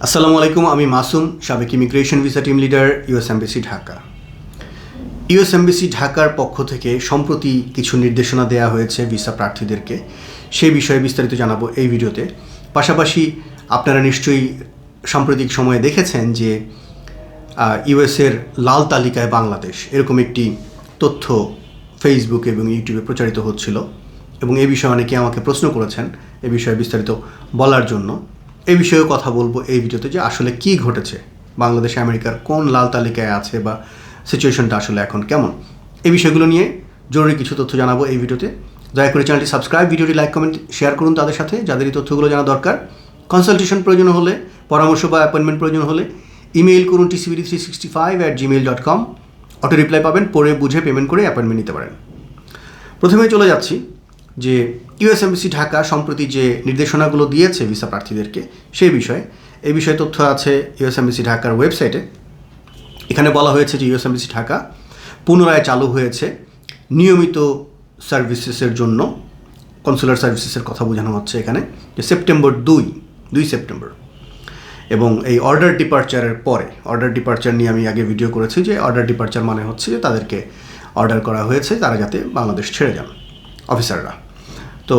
আসসালামু আলাইকুম, আমি মাসুম, সাবেক immigration visa team leader, US embassy Dhaka. US embassy ঢাকার পক্ষ থেকে সম্প্রতি কিছু নির্দেশনা দেওয়া হয়েছে ভিসা প্রার্থীদেরকে। সেই বিষয়ে বিস্তারিত জানাবো এই ভিডিওতে। পাশাপাশি আপনারা নিশ্চয়ই সাম্প্রতিক সময়ে দেখেছেন যে ইউএসের লাল তালিকায় বাংলাদেশ, এরকম একটি তথ্য ফেসবুক এবং ইউটিউবে প্রচারিত হচ্ছিল, এবং এই বিষয়ে অনেকে আমাকে প্রশ্ন করেছেন এ বিষয়ে বিস্তারিত বলার জন্য। এই বিষয়েও কথা বলবো এই ভিডিওতে যে আসলে কি ঘটেছে, বাংলাদেশ আমেরিকার কোন লাল তালিকায় আছে বা সিচুয়েশনটা আসলে এখন কেমন, এই বিষয়গুলো নিয়ে জরুরি কিছু তথ্য জানাবো এই ভিডিওতে। দয়া করে চ্যানেলটি সাবস্ক্রাইব, ভিডিওটি লাইক, কমেন্ট, শেয়ার করুন তাদের সাথে যাদের এই তথ্যগুলো জানা দরকার। কনসালটেশন প্রয়োজন হলে, পরামর্শ বা অ্যাপয়েন্টমেন্ট প্রয়োজন হলে ইমেইল করুন tcbd365@gmail.com। অটো রিপ্লাই পাবেন, পড়ে বুঝে পেমেন্ট করে অ্যাপয়েন্টমেন্ট নিতে পারেন। প্রথমে চলে যাচ্ছি যে ইউএস এমবেসি ঢাকা সম্প্রতি যে নির্দেশনাগুলো দিয়েছে ভিসা প্রার্থীদেরকে সেই বিষয়ে। এই বিষয়ে তথ্য আছে ইউএস এমবেসি ঢাকার ওয়েবসাইটে। এখানে বলা হয়েছে যে ইউএস এমবেসি ঢাকা পুনরায় চালু হয়েছে নিয়মিত সার্ভিসেসের জন্য। কনসুলার সার্ভিসেসের কথা বোঝানো হচ্ছে এখানে, যে সেপ্টেম্বর 2 সেপ্টেম্বর, এবং এই অর্ডার ডিপারচারের পরে। অর্ডার ডিপারচার নিয়ে আমি আগে ভিডিও করেছি যে অর্ডার ডিপারচার মানে হচ্ছে যে তাদেরকে অর্ডার করা হয়েছে তারা যাতে বাংলাদেশ ছেড়ে যান, অফিসাররা। তো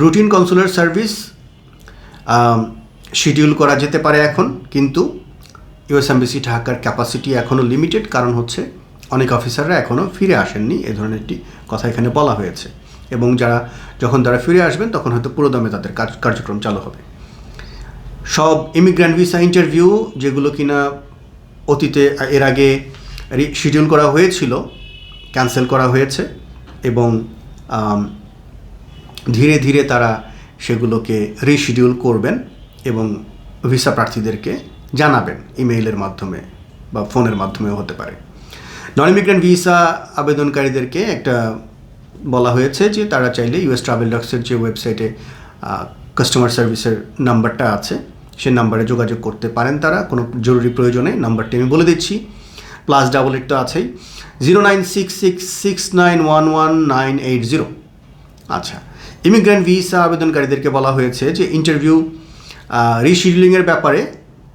রুটিন কনসুলার সার্ভিস শিডিউল করা যেতে পারে এখন, কিন্তু ইউএস এমবেসি ঢাকার ক্যাপাসিটি এখনও লিমিটেড, কারণ হচ্ছে অনেক অফিসাররা এখনও ফিরে আসেননি, এ ধরনের একটি কথা এখানে বলা হয়েছে। এবং যখন তারা ফিরে আসবেন তখন হয়তো পুরোদমে তাদের কার্যক্রম চালু হবে। সব ইমিগ্র্যান্ট ভিসা ইন্টারভিউ যেগুলো কিনা অতীতে এর আগে শিডিউল করা হয়েছিল ক্যান্সেল করা হয়েছে, এবং ধীরে ধীরে তারা সেগুলোকে রিশিডিউল করবেন এবং ভিসা প্রার্থীদেরকে জানাবেন ইমেইলের মাধ্যমে বা ফোনের মাধ্যমেও হতে পারে। নন ইমিগ্রেন্ট ভিসা আবেদনকারীদেরকে একটা বলা হয়েছে যে তারা চাইলে ইউএস ট্রাভেল ডক্সের যে ওয়েবসাইটে কাস্টমার সার্ভিসের নাম্বারটা আছে সেই নাম্বারে যোগাযোগ করতে পারেন তারা কোনো জরুরি প্রয়োজনে। নাম্বারটি আমি বলে দিচ্ছি, +88 তো আছেই, 09666911980। আচ্ছা, ইমিগ্রেন্ট ভিসা আবেদনকারীদেরকে বলা হয়েছে যে ইন্টারভিউ রিশিডিউলিংয়ের ব্যাপারে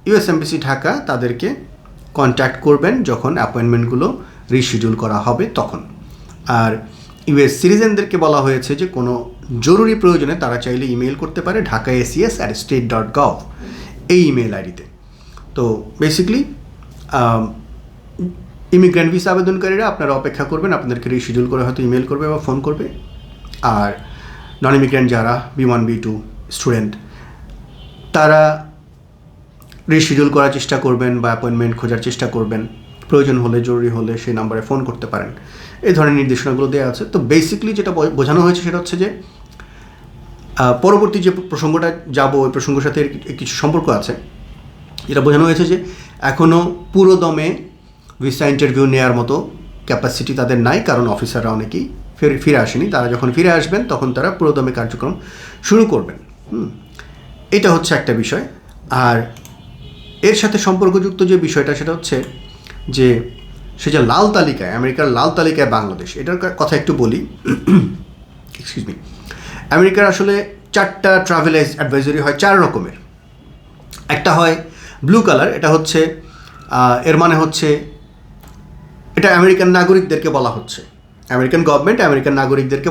ইউএস এমবেসি ঢাকা তাদেরকে কন্ট্যাক্ট করবেন যখন অ্যাপয়েন্টমেন্টগুলো রিশিডিউল করা হবে তখন। আর ইউএস সিটিজেনদেরকে বলা হয়েছে যে কোনো জরুরি প্রয়োজনে তারা চাইলে ইমেইল করতে পারে dhakaACS@state.gov এই ইমেইল আইডিতে। তো বেসিক্যালি ইমিগ্রেন্ট ভিসা আবেদনকারীরা আপনারা অপেক্ষা করবেন, আপনাদেরকে রিশিডিউল করে হয়তো ইমেল করবে বা ফোন করবে। আর নন ইমিগ্রেন্ট যারা B1 B2 স্টুডেন্ট তারা রিশিডিউল করার চেষ্টা করবেন বা অ্যাপয়েন্টমেন্ট খোঁজার চেষ্টা করবেন, প্রয়োজন হলে জরুরি হলে সেই নাম্বারে ফোন করতে পারেন। এই ধরনের নির্দেশনাগুলো দেওয়া আছে। তো বেসিক্যালি যেটা বোঝানো হয়েছে সেটা হচ্ছে যে পরবর্তী যে প্রসঙ্গটা যাব ওই প্রসঙ্গের সাথে কিছু সম্পর্ক আছে। যেটা বোঝানো হয়েছে যে এখনও পুরো দমে ভিসা ইন্টারভিউ নেওয়ার মতো ক্যাপাসিটি তাদের নাই, কারণ অফিসাররা অনেকেই ফিরে আসেনি। তারা যখন ফিরে আসবেন তখন তারা পুরো দমে কার্যক্রম শুরু করবেন। এটা হচ্ছে একটা বিষয়। আর এর সাথে সম্পর্কযুক্ত যে বিষয়টা সেটা হচ্ছে যে সে যে লাল তালিকায়, আমেরিকার লাল তালিকায় বাংলাদেশ, এটার কথা একটু বলি। Excuse me. আমেরিকার আসলে 4টা ট্রাভেল অ্যাডভাইজারি হয় 4 রকমের। একটা হয় ব্লু কালার, এটা হচ্ছে এর মানে হচ্ছে এটা আমেরিকান নাগরিকদেরকে বলা হচ্ছে, আমেরিকান গভর্নমেন্ট আমেরিকান নাগরিকদেরকে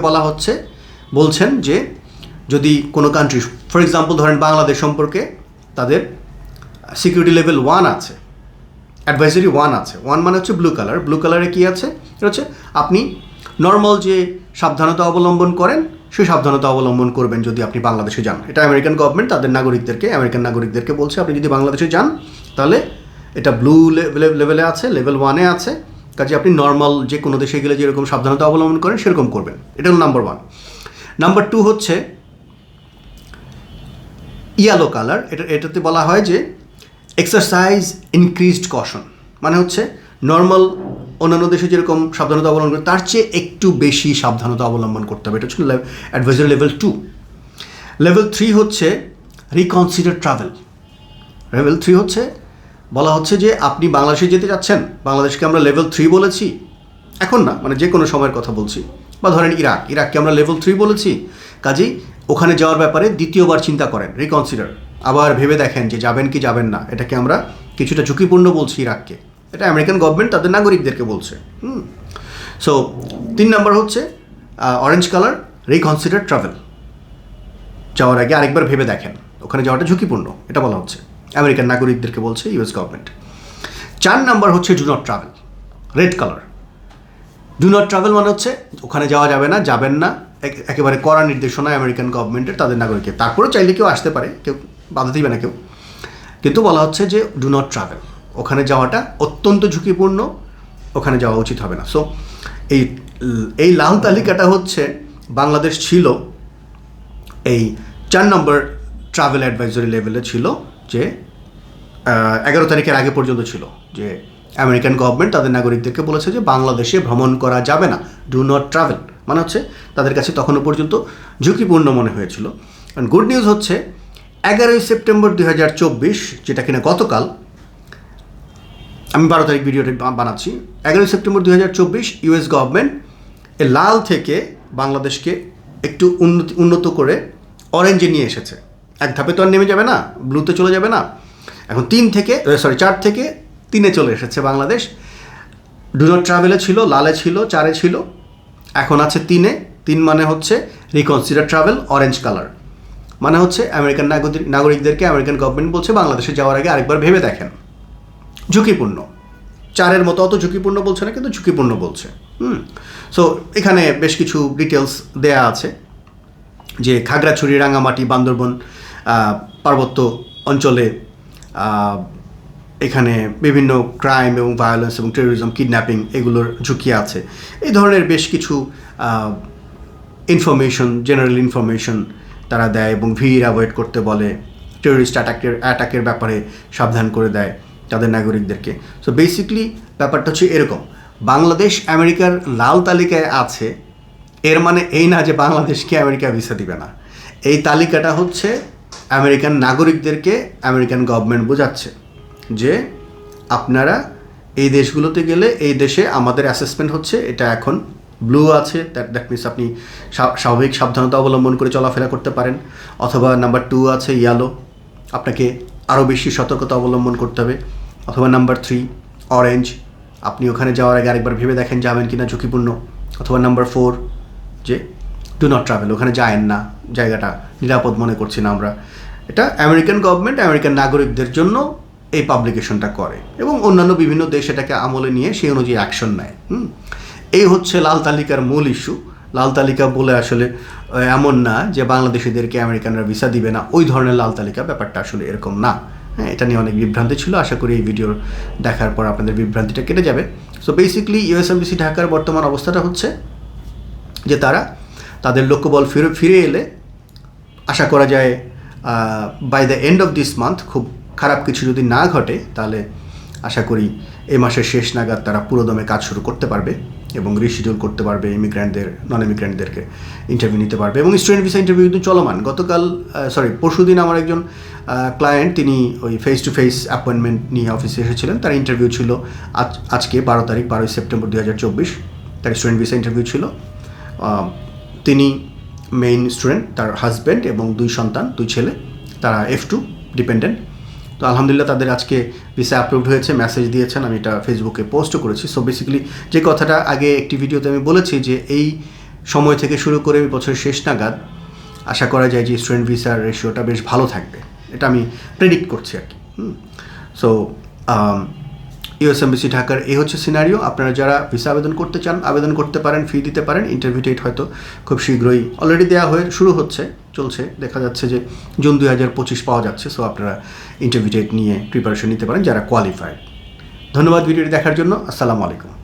বলছেন যে যদি কোনো কান্ট্রি, ফর এক্সাম্পল ধরেন বাংলাদেশ সম্পর্কে তাদের সিকিউরিটি লেভেল 1 আছে, অ্যাডভাইজারি 1 আছে। 1 মানে হচ্ছে ব্লু কালার। ব্লু কালারে কী আছে? এটা হচ্ছে আপনি নর্মাল যে সাবধানতা অবলম্বন করেন সেই সাবধানতা অবলম্বন করবেন যদি আপনি বাংলাদেশে যান। এটা আমেরিকান গভর্নমেন্ট তাদের আমেরিকান নাগরিকদেরকে বলছে আপনি যদি বাংলাদেশে যান তাহলে এটা ব্লু লেভেলে আছে, লেভেল 1-এ আছে। কাজে আপনি নর্মাল যে কোনো দেশে গেলে যেরকম সাবধানতা অবলম্বন করেন সেরকম করবেন। এটা হল নাম্বার 1। নাম্বার 2 হচ্ছে ইয়েলো কালার। এটাতে বলা হয় যে এক্সারসাইজ ইনক্রিজড কশন, মানে হচ্ছে নর্মাল অন্যান্য দেশে যেরকম সাবধানতা অবলম্বন করে তার চেয়ে একটু বেশি সাবধানতা অবলম্বন করতে হবে। এটা হচ্ছে অ্যাডভাইজারি লেভেল 2। লেভেল 3 হচ্ছে রিকনসিডার ট্রাভেল। লেভেল 3 হচ্ছে বলা হচ্ছে যে আপনি বাংলাদেশে যেতে যাচ্ছেন, বাংলাদেশকে আমরা লেভেল 3 বলেছি এখন না, মানে যে কোনো সময়ের কথা বলছি, বা ধরেন ইরাককে আমরা লেভেল 3 বলেছি, কাজেই ওখানে যাওয়ার ব্যাপারে দ্বিতীয়বার চিন্তা করেন, রিকনসিডার। আবার ভেবে দেখেন যে যাবেন কি যাবেন না। এটাকে আমরা কিছুটা ঝুঁকিপূর্ণ বলছি ইরাককে, এটা আমেরিকান গভর্নমেন্ট তাদের নাগরিকদেরকে বলছে। সো 3 নম্বর হচ্ছে অরেঞ্জ কালার, রিকনসিডার ট্রাভেল, যাওয়ার আগে আরেকবার ভেবে দেখেন, ওখানে যাওয়াটা ঝুঁকিপূর্ণ, এটা বলা হচ্ছে আমেরিকান নাগরিকদেরকে বলছে ইউএস গভর্নমেন্ট। 4 নম্বর হচ্ছে do not travel, red colour. Do not travel মানে হচ্ছে ওখানে যাওয়া যাবে না, যাবেন না, একেবারে কড়া নির্দেশনা আমেরিকান গভর্নমেন্টের তাদের নাগরিককে। তারপরেও চাইলে কেউ আসতে পারে, কেউ বাধা দিবে না কেউ, কিন্তু বলা হচ্ছে যে ডু নট ট্রাভেল, ওখানে যাওয়াটা অত্যন্ত ঝুঁকিপূর্ণ, ওখানে যাওয়া উচিত হবে না। সো এই লাল তালিকাটা হচ্ছে বাংলাদেশ ছিল এই 4 নম্বর ট্রাভেল অ্যাডভাইজরি লেভেলে ছিল, যে 11 তারিখের আগে পর্যন্ত ছিল, যে আমেরিকান গভর্নমেন্ট তাদের নাগরিকদেরকে বলেছে যে বাংলাদেশে ভ্রমণ করা যাবে না, ডু নট ট্রাভেল, মানে হচ্ছে তাদের কাছে তখনও পর্যন্ত ঝুঁকিপূর্ণ মনে হয়েছিল। কারণ গুড নিউজ হচ্ছে 11 সেপ্টেম্বর 2024, যেটা কিনা গতকাল, আমি 12 তারিখ ভিডিওটা বানাচ্ছি, 11 সেপ্টেম্বর 2024 ইউএস গভর্নমেন্ট এ লাল থেকে বাংলাদেশকে একটু উন্নত করে অরেঞ্জে নিয়ে এসেছে। এক ধাপে তো আর নেমে যাবে না, ব্লুতে চলে যাবে না, এখন 4 থেকে 3-এ চলে এসেছে বাংলাদেশ। ডু নট ট্রাভেলে ছিল, লালে ছিল, 4-এ ছিল, এখন আছে 3-এ। 3 মানে হচ্ছে রিকনসিডার ট্রাভেল, অরেঞ্জ কালার, মানে হচ্ছে আমেরিকান নাগরিকদেরকে আমেরিকান গভর্নমেন্ট বলছে বাংলাদেশে যাওয়ার আগে আরেকবার ভেবে দেখেন, ঝুঁকিপূর্ণ। 4-এর মতো অত ঝুঁকিপূর্ণ বলছে না, কিন্তু ঝুঁকিপূর্ণ বলছে। সো এখানে বেশ কিছু ডিটেলস দেয়া আছে, যে খাগড়াছড়ি, রাঙামাটি, বান্দরবন পার্বত্য অঞ্চলে এখানে বিভিন্ন ক্রাইম এবং ভায়োলেন্স এবং টেরোরিজম, কিডন্যাপিং এগুলোর ঝুঁকি আছে। এই ধরনের বেশ কিছু ইনফরমেশন, জেনারেল ইনফরমেশন তারা দেয় এবং ভিড় অ্যাভয়েড করতে বলে, টেরোরিস্ট অ্যাটাকের ব্যাপারে সাবধান করে দেয় তাদের নাগরিকদেরকে। সো বেসিকলি ব্যাপারটা হচ্ছে এরকম, বাংলাদেশ আমেরিকার লাল তালিকায় আছে, এর মানে এই না যে বাংলাদেশকে আমেরিকা ভিসা দিবে না। এই তালিকাটা হচ্ছে আমেরিকান নাগরিকদেরকে আমেরিকান গভর্নমেন্ট বোঝাচ্ছে যে আপনারা এই দেশগুলোতে গেলে এই দেশে আমাদের অ্যাসেসমেন্ট হচ্ছে এটা এখন ব্লু আছে, দ্যাট মিনস আপনি স্বাভাবিক সাবধানতা অবলম্বন করে চলাফেরা করতে পারেন, অথবা নাম্বার 2 আছে ইয়েলো, আপনাকে আরও বেশি সতর্কতা অবলম্বন করতে হবে, অথবা নাম্বার 3 অরেঞ্জ, আপনি ওখানে যাওয়ার আগে আরেকবার ভেবে দেখেন যাবেন কি না, ঝুঁকিপূর্ণ, অথবা নাম্বার 4 যে ডু নট ট্রাভেল, ওখানে যায়েন না, জায়গাটা নিরাপদ মনে করছি না আমরা। এটা আমেরিকান গভর্নমেন্ট আমেরিকান নাগরিকদের জন্য এই পাবলিকেশনটা করে, এবং অন্যান্য বিভিন্ন দেশ এটাকে আমলে নিয়ে সেই অনুযায়ী অ্যাকশন নেয়। এই হচ্ছে লাল তালিকার মূল ইস্যু। লাল তালিকা বলে আসলে এমন না যে বাংলাদেশিদেরকে আমেরিকানরা ভিসা দিবে না, ওই ধরনের লাল তালিকা, ব্যাপারটা আসলে এরকম না। এটা নিয়ে অনেক বিভ্রান্তি ছিল, আশা করি এই ভিডিও দেখার পর আপনাদের বিভ্রান্তিটা কেটে যাবে। সো বেসিক্যালি ইউএস এমবাসি ঢাকার বর্তমান অবস্থাটা হচ্ছে যে তারা তাদের লক্ষ্যবল ফিরে এলে আশা করা যায় by the end of this month, খুব খারাপ কিছু যদি না ঘটে, তাহলে আশা করি এই মাসের শেষ নাগাদ তারা পুরোদমে কাজ শুরু করতে পারবে এবং রিশিডিউল করতে পারবে ইমিগ্র্যান্টদের, নন ইমিগ্র্যান্টদেরকে ইন্টারভিউ নিতে পারবে। এবং স্টুডেন্ট ভিসা ইন্টারভিউ কিন্তু চলমান। পরশুদিন আমার একজন ক্লায়েন্ট, তিনি ওই ফেস টু ফেস অ্যাপয়েন্টমেন্ট নিয়ে অফিসে এসেছিলেন, তার ইন্টারভিউ ছিল আজকে 12 সেপ্টেম্বর 2024, তার স্টুডেন্ট ভিসা ইন্টারভিউ ছিল। তিনি মেইন স্টুডেন্ট, তার হাজব্যান্ড এবং 2 সন্তান, 2 ছেলে, তারা F2 ডিপেন্ডেন্ট। তো আলহামদুলিল্লাহ তাদের আজকে ভিসা অ্যাপ্রুভড হয়েছে, মেসেজ দিয়েছেন, আমি এটা ফেসবুকে পোস্টও করেছি। সো বেসিক্যালি যে কথাটা আগে একটি ভিডিওতে আমি বলেছি যে এই সময় থেকে শুরু করে বছরের শেষ নাগাদ আশা করা যায় যে স্টুডেন্ট ভিসার রেশিওটা বেশ ভালো থাকবে, এটা আমি প্রেডিক্ট করছি আর কি। সো ইউএস এমবাসি ঢাকার এই হচ্ছে সিনারিও। আপনারা যারা ভিসা আবেদন করতে চান আবেদন করতে পারেন, ফি দিতে পারেন। ইন্টারভিউ ডেট হয়তো খুব শীঘ্রই অলরেডি দেওয়া শুরু চলছে, দেখা যাচ্ছে যে জুন 2025 পাওয়া যাচ্ছে। সো আপনারা ইন্টারভিউ ডেট নিয়ে প্রিপারেশন নিতে পারেন যারা কোয়ালিফাইড। ধন্যবাদ ভিডিওটি দেখার জন্য। আসসালামু আলাইকুম।